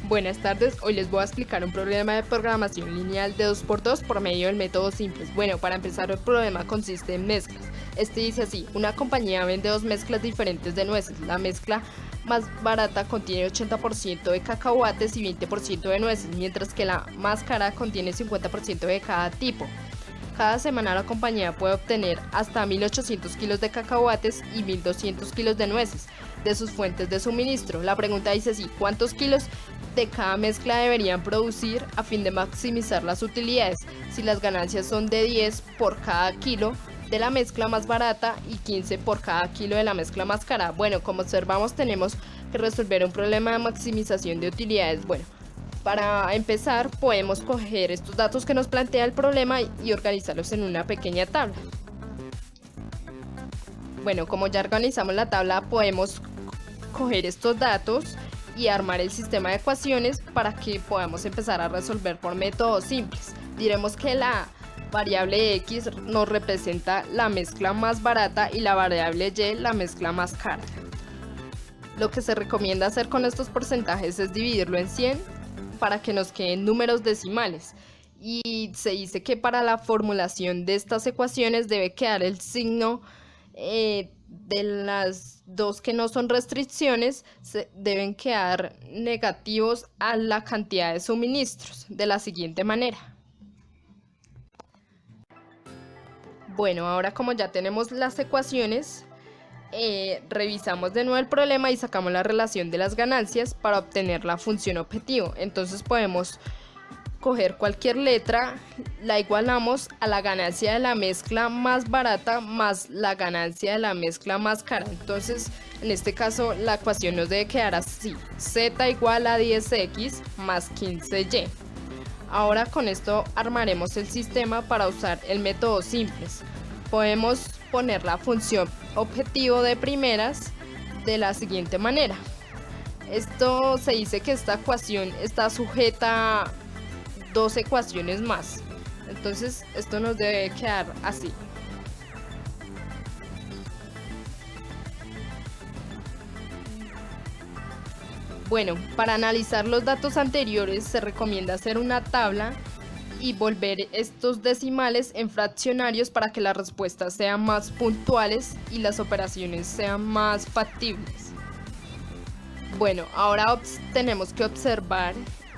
Buenas tardes, hoy les voy a explicar un problema de programación lineal de 2x2 por medio del método simples. Bueno, para empezar, el problema consiste en mezclas. Este dice así: una compañía vende dos mezclas diferentes de nueces. La mezcla más barata contiene 80% de cacahuates y 20% de nueces, mientras que la más cara contiene 50% de cada tipo. Cada semana la compañía puede obtener hasta 1.800 kilos de cacahuates y 1.200 kilos de nueces de sus fuentes de suministro. La pregunta dice así: ¿cuántos kilos de cada mezcla deberían producir a fin de maximizar las utilidades? Si las ganancias son de 10 por cada kilo de la mezcla más barata y 15 por cada kilo de la mezcla más cara. Bueno, como observamos, tenemos que resolver un problema de maximización de utilidades. Bueno, para empezar, podemos coger estos datos que nos plantea el problema y organizarlos en una pequeña tabla. Bueno, como ya organizamos la tabla, podemos coger estos datos y armar el sistema de ecuaciones para que podamos empezar a resolver por métodos simples. Diremos que la variable X nos representa la mezcla más barata y la variable Y la mezcla más cara. Lo que se recomienda hacer con estos porcentajes es dividirlo en 100 para que nos queden números decimales, y se dice que para la formulación de estas ecuaciones debe quedar el signo de las dos que no son restricciones, deben quedar negativos a la cantidad de suministros, de la siguiente manera. Bueno, ahora como ya tenemos las ecuaciones, revisamos de nuevo el problema y sacamos la relación de las ganancias para obtener la función objetivo. Entonces podemos coger cualquier letra, la igualamos a la ganancia de la mezcla más barata más la ganancia de la mezcla más cara. Entonces, en este caso, la ecuación nos debe quedar así: z igual a 10x más 15y. Ahora con esto armaremos el sistema para usar el método simples. Podemos poner la función objetivo de primeras de la siguiente manera. Esto se dice que esta ecuación está sujeta a dos ecuaciones más. Entonces esto nos debe quedar así. Bueno, para analizar los datos anteriores se recomienda hacer una tabla y volver estos decimales en fraccionarios para que las respuestas sean más puntuales y las operaciones sean más factibles. Bueno, ahora tenemos que observar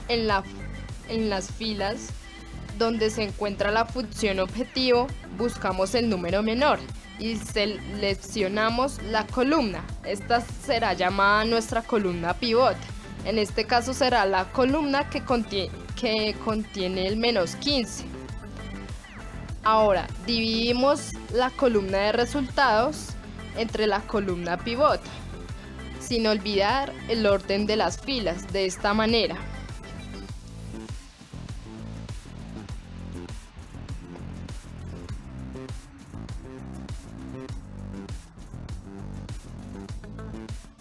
en las filas donde se encuentra la función objetivo, buscamos el número menor y seleccionamos la columna. Esta será llamada nuestra columna pivot. En este caso será la columna que contiene el menos 15. Ahora dividimos la columna de resultados entre la columna pivot, sin olvidar el orden de las filas, de esta manera.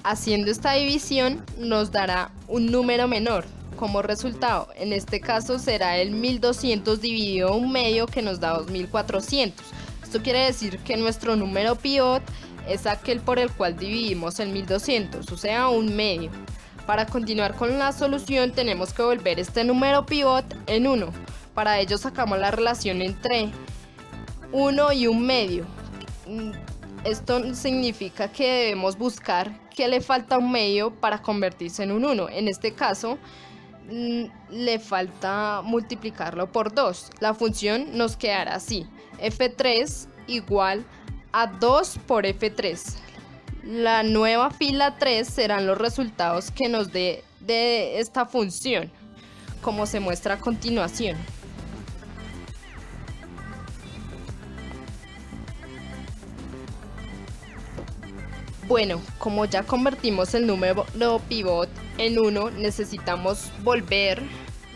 Haciendo esta división nos dará un número menor como resultado. En este caso será el 1200 dividido un medio, que nos da 2400. Esto quiere decir que nuestro número pivot es aquel por el cual dividimos el 1200, o sea, un medio. Para continuar con la solución tenemos que volver este número pivot en 1. Para ello sacamos la relación entre 1 y un medio. Esto significa que debemos buscar que le falta un medio para convertirse en un 1. En este caso, le falta multiplicarlo por 2. La función nos quedará así: f3 igual a 2 por f3. La nueva fila 3 serán los resultados que nos dé de esta función, como se muestra a continuación. Bueno, como ya convertimos el número pivot en 1, necesitamos volver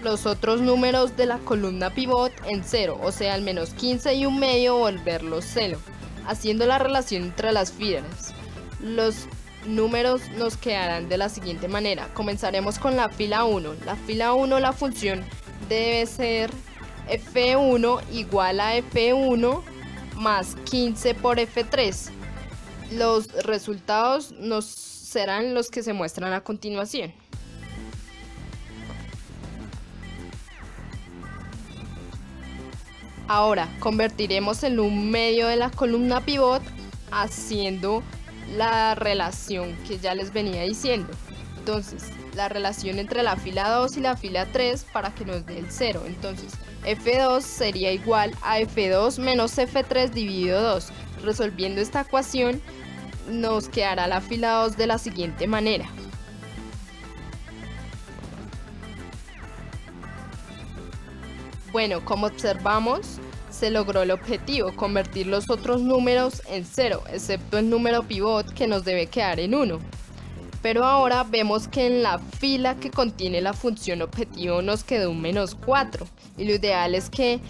los otros números de la columna pivot en 0, o sea, al menos 15 y un medio volverlos 0, haciendo la relación entre las filas. Los números nos quedarán de la siguiente manera. Comenzaremos con la fila 1. La fila 1, la función debe ser f1 igual a f1 más 15 por f3. Los resultados serán los que se muestran a continuación. Ahora convertiremos en un medio de la columna pivot haciendo la relación que ya les venía diciendo. Entonces, la relación entre la fila 2 y la fila 3 para que nos dé el 0. Entonces, F2 sería igual a F2 menos F3 dividido 2. Resolviendo esta ecuación, nos quedará la fila 2 de la siguiente manera. Bueno, como observamos, se logró el objetivo, convertir los otros números en 0, excepto el número pivot que nos debe quedar en 1. Pero ahora vemos que en la fila que contiene la función objetivo nos quedó un menos 4. Y lo ideal es que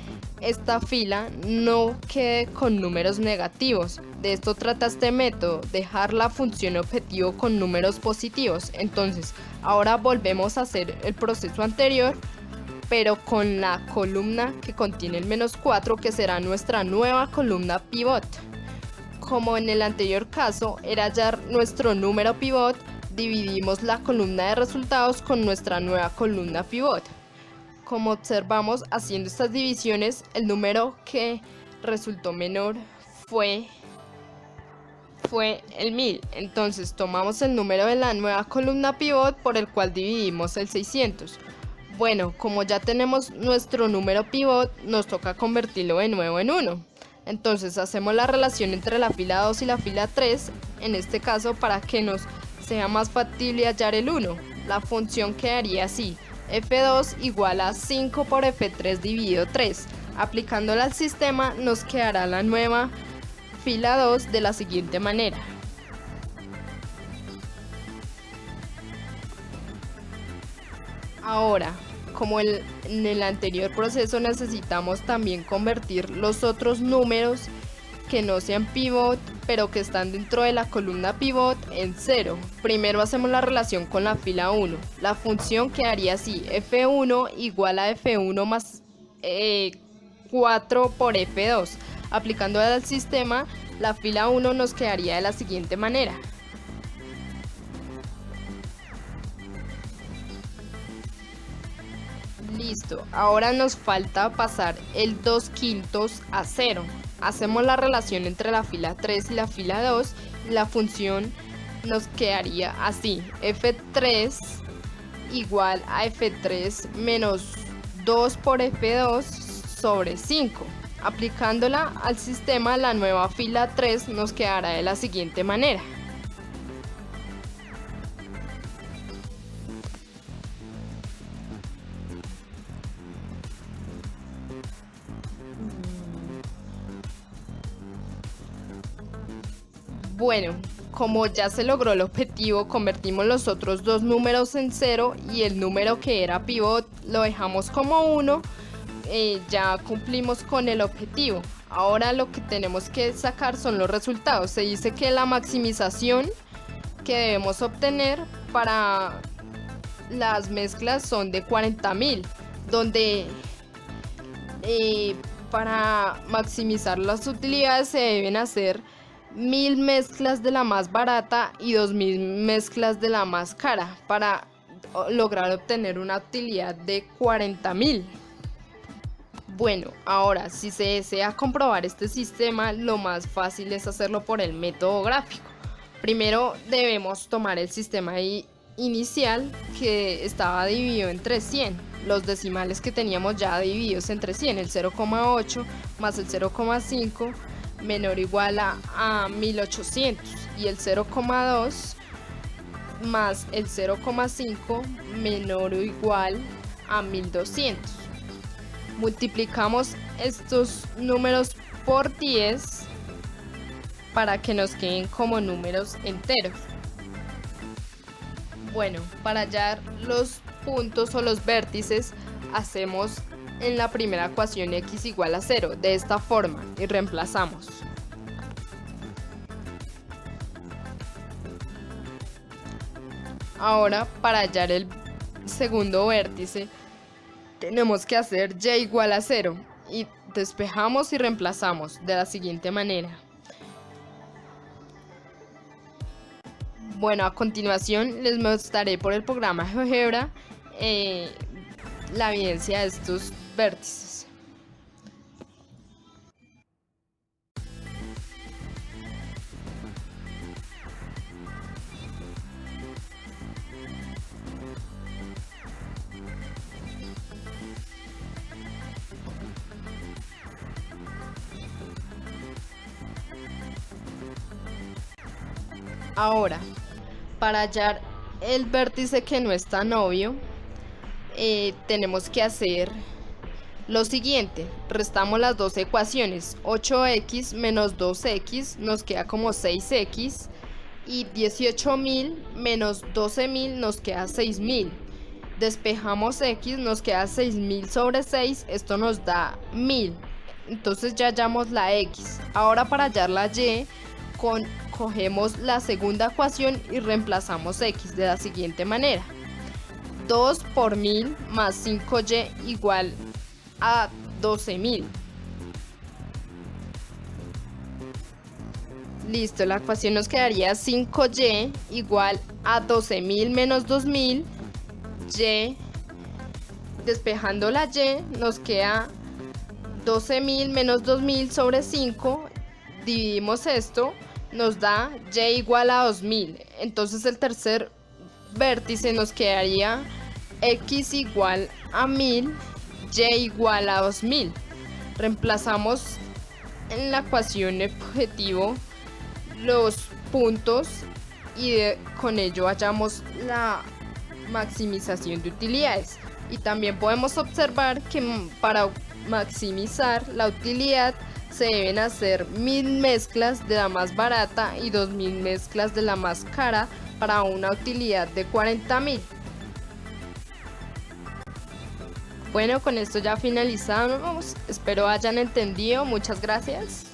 esta fila no quede con números negativos. De esto trata este método, dejar la función objetivo con números positivos. Entonces, ahora volvemos a hacer el proceso anterior, pero con la columna que contiene el menos 4, que será nuestra nueva columna pivot. Como en el anterior caso era hallar nuestro número pivot, dividimos la columna de resultados con nuestra nueva columna pivot. Como observamos haciendo estas divisiones, el número que resultó menor fue el 1000. Entonces tomamos el número de la nueva columna pivot por el cual dividimos el 600. Bueno, como ya tenemos nuestro número pivot, nos toca convertirlo de nuevo en 1. Entonces hacemos la relación entre la fila 2 y la fila 3, en este caso para que nos sea más factible hallar el 1. La función quedaría así: F2 igual a 5 por F3 dividido 3. Aplicándola al sistema nos quedará la nueva fila 2 de la siguiente manera. Ahora, como en el anterior proceso, necesitamos también convertir los otros números que no sean pivot, pero que están dentro de la columna pivot, en 0. Primero hacemos la relación con la fila 1. La función quedaría así: F1 igual a F1 más 4 por F2. Aplicando al sistema, la fila 1 nos quedaría de la siguiente manera. Listo, ahora nos falta pasar el 2/5 a 0. Hacemos la relación entre la fila 3 y la fila 2 y la función nos quedaría así: F3 igual a F3 menos 2 por F2 sobre 5. Aplicándola al sistema, la nueva fila 3 nos quedará de la siguiente manera. Bueno, como ya se logró el objetivo, convertimos los otros dos números en 0 y el número que era pivot lo dejamos como 1. Ya cumplimos con el objetivo. Ahora lo que tenemos que sacar son los resultados. Se dice que la maximización que debemos obtener para las mezclas son de 40.000, donde para maximizar las utilidades se deben hacer 1000 mezclas de la más barata y 2000 mezclas de la más cara para lograr obtener una utilidad de 40.000. Bueno, ahora si se desea comprobar este sistema, lo más fácil es hacerlo por el método gráfico. Primero debemos tomar el sistema inicial, que estaba dividido entre 100, los decimales que teníamos ya divididos entre 100, el 0,8 más el 0,5 menor o igual a 1800 y el 0,2 más el 0,5 menor o igual a 1200. Multiplicamos estos números por 10 para que nos queden como números enteros. Bueno, para hallar los puntos o los vértices, hacemos en la primera ecuación x igual a 0 de esta forma y reemplazamos. Ahora, para hallar el segundo vértice, tenemos que hacer y igual a 0 y despejamos y reemplazamos de la siguiente manera. Bueno, a continuación les mostraré por el programa GeoGebra la evidencia de estos vértices. Ahora, para hallar el vértice que no es tan obvio, tenemos que hacer lo siguiente. Restamos las dos ecuaciones. 8x menos 2x nos queda como 6x. Y 18.000 menos 12.000 nos queda 6.000. Despejamos x, nos queda 6.000 sobre 6. Esto nos da 1.000. Entonces ya hallamos la x. Ahora para hallar la y, cogemos la segunda ecuación y reemplazamos x de la siguiente manera. 2 por 1.000 más 5y igual a 12.000. Listo, la ecuación nos quedaría 5y igual a 12.000 menos 2.000. Y, despejando la y, nos queda 12.000 menos 2.000 sobre 5. Dividimos esto, nos da y igual a 2.000. Entonces el tercer vértice nos quedaría x igual a 1.000, y igual a 2.000. Reemplazamos en la ecuación objetivo los puntos y con ello hallamos la maximización de utilidades. Y también podemos observar que para maximizar la utilidad se deben hacer 1.000 mezclas de la más barata y 2.000 mezclas de la más cara para una utilidad de 40.000. Bueno, con esto ya finalizamos. Espero hayan entendido. Muchas gracias.